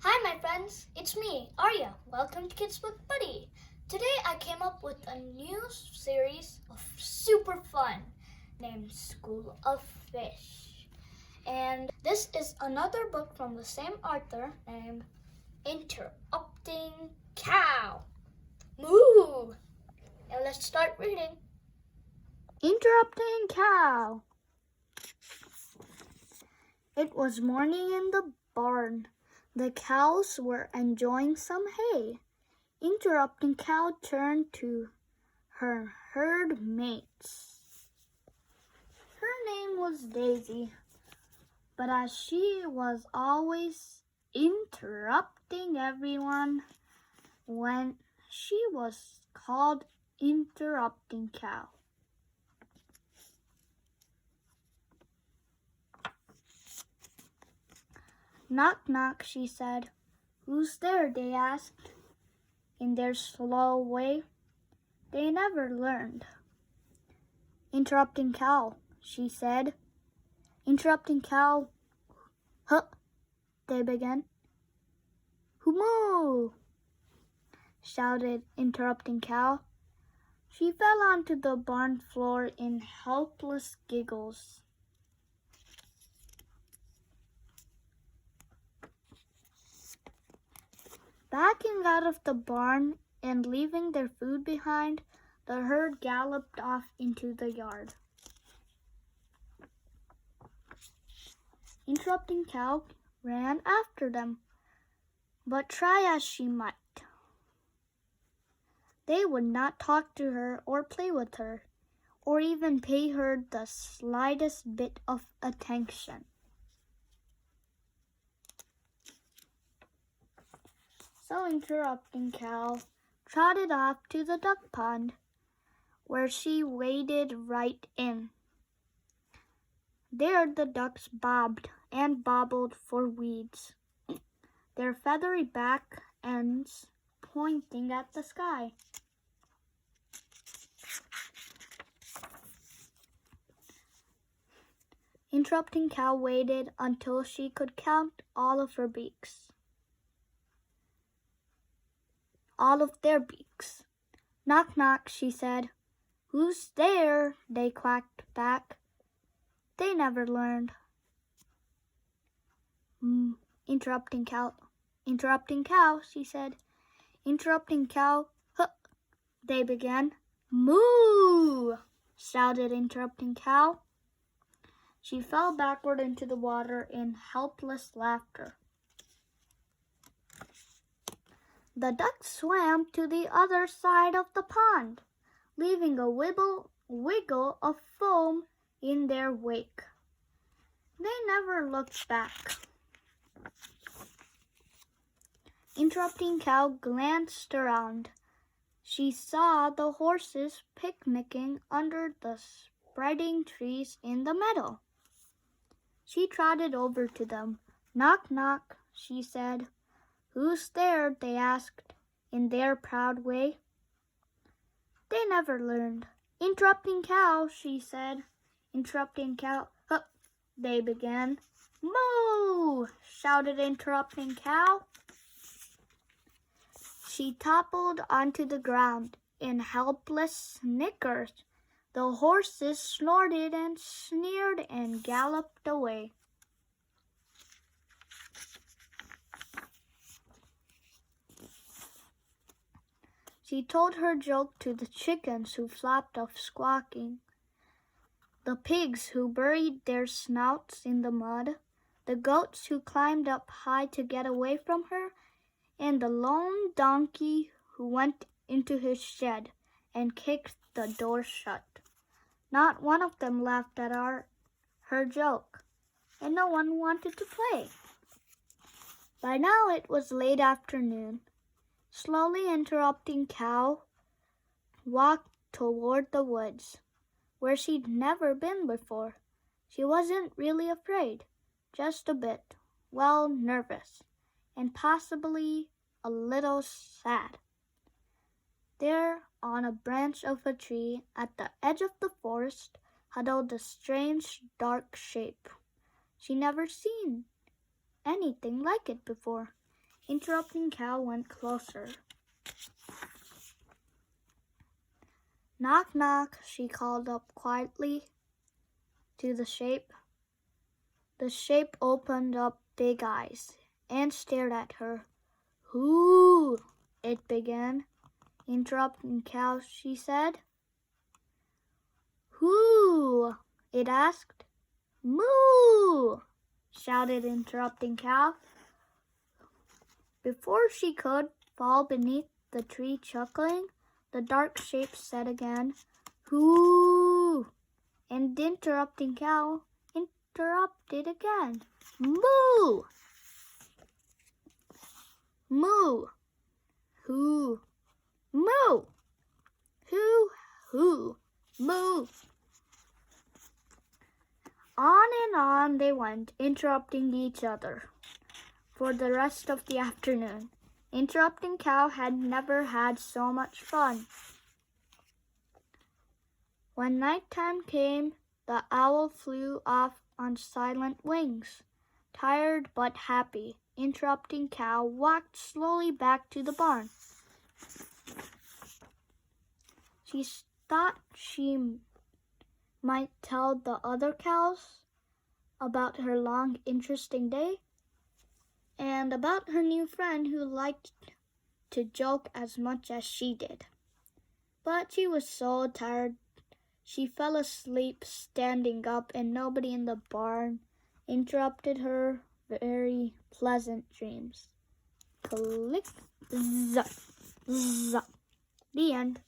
Hi my friends, it's me, Arya. Welcome to Kids Book Buddy. Today I came up with a new series of super fun named School of Fish. And this is another book from the same author named Interrupting Cow. Moo! Now let's start reading. Interrupting Cow. It was morning in the barn. The cows were enjoying some hay. Interrupting Cow turned to her herd mates. Her name was Daisy, but as she was always interrupting everyone, when she was called Interrupting Cow. Knock, knock, she said. Who's there? They asked. In their slow way, they never learned. Interrupting Cow, she said. Interrupting Cow, huh, they began. Moo! Shouted Interrupting Cow. She fell onto the barn floor in helpless giggles. Backing out of the barn and leaving their food behind, the herd galloped off into the yard. Interrupting Cow ran after them, but try as she might, they would not talk to her or play with her, or even pay her the slightest bit of attention. So Interrupting Cow trotted off to the duck pond, where she waded right in. There the ducks bobbed and bobbled for weeds, their feathery back ends pointing at the sky. Interrupting Cow waited until she could count all of her beaks. All of their beaks. Knock, knock, she said. Who's there? They quacked back. They never learned. Interrupting Cow, she said. Interrupting Cow, huh, they began. Moo! Shouted Interrupting Cow. She fell backward into the water in helpless laughter. The ducks swam to the other side of the pond, leaving a wiggle of foam in their wake. They never looked back. Interrupting Cow glanced around. She saw the horses picnicking under the spreading trees in the meadow. She trotted over to them. Knock, knock, she said. Who's there? They asked in their proud way. They never learned. Interrupting Cow, she said. Interrupting Cow, huh, they began. Moo! Shouted Interrupting Cow. She toppled onto the ground in helpless snickers. The horses snorted and sneered and galloped away. She told her joke to the chickens who flapped off squawking, the pigs who buried their snouts in the mud, the goats who climbed up high to get away from her, and the lone donkey who went into his shed and kicked the door shut. Not one of them laughed at her joke, and no one wanted to play. By now it was late afternoon. Slowly Interrupting Cow walked toward the woods, where she'd never been before. She wasn't really afraid, just a bit, nervous, and possibly a little sad. There, on a branch of a tree at the edge of the forest, huddled a strange, dark shape. She'd never seen anything like it before. Interrupting Cow went closer. Knock, knock, she called up quietly to the shape. The shape opened up big eyes and stared at her. Who? It began. Interrupting Cow, she said. Who? It asked. Moo! Shouted Interrupting Cow. Before she could fall beneath the tree chuckling, the dark shape said again, Who? And Interrupting Cow interrupted again. Moo! Moo! Who? Moo! Who? Moo! On and on they went, interrupting each other for the rest of the afternoon. Interrupting Cow had never had so much fun. When nighttime came, the owl flew off on silent wings. Tired but happy, Interrupting Cow walked slowly back to the barn. She thought she might tell the other cows about her long, interesting day and about her new friend who liked to joke as much as she did. But she was so tired, she fell asleep standing up, and nobody in the barn interrupted her very pleasant dreams. Click, zup, zup. The end.